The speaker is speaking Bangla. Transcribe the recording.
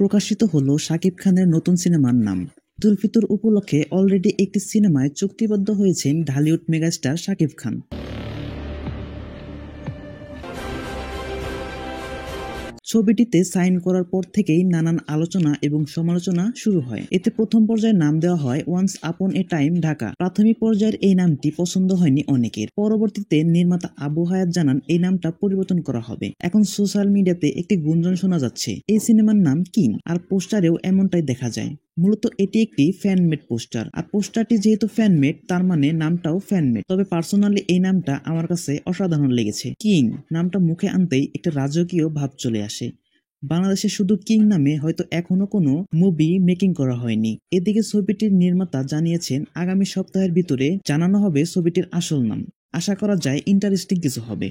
প্রকাশিত হলো শাকিব খানের নতুন সিনেমার নাম। ঈদ উল ফিতর উপলক্ষে অলরেডি একটি সিনেমায় চুক্তিবদ্ধ হয়েছেন ঢালিউড মেগাস্টার শাকিব খান। ছবিটিতে সাইন করার পর থেকেই নানান আলোচনা এবং সমালোচনা শুরু হয়। এতে প্রথম পর্যায়ে নাম দেওয়া হয় ওয়ান্স আপন এ টাইম ঢাকা। প্রাথমিক পর্যায়ের এই নামটি পছন্দ হয়নি অনেকের। পরবর্তীতে নির্মাতা আবু হায়াত জানান এই নামটা পরিবর্তন করা হবে। এখন সোশ্যাল মিডিয়াতে একটি গুঞ্জন শোনা যাচ্ছে এই সিনেমার নাম কিং, আর পোস্টারেও এমনটাই দেখা যায়। মূলত এটি একটি ফ্যানমেড পোস্টার, আর পোস্টারটি যেহেতু ফ্যানমেড তার মানে নামটাও ফ্যানমেড। তবে পার্সোনালি এই নামটা আমার কাছে অসাধারণ লেগেছে। কিং নামটা মুখে আনতেই একটা রাজকীয় ভাব চলে আসে। বাংলাদেশে শুধু কিং নামে হয়তো এখনো কোনো মুভি মেকিং করা হয়নি। এদিকে ছবিটির নির্মাতা জানিয়েছেন আগামী সপ্তাহের ভিতরে জানানো হবে ছবিটির আসল নাম। আশা করা যায় ইন্টারেস্টিং কিছু হবে।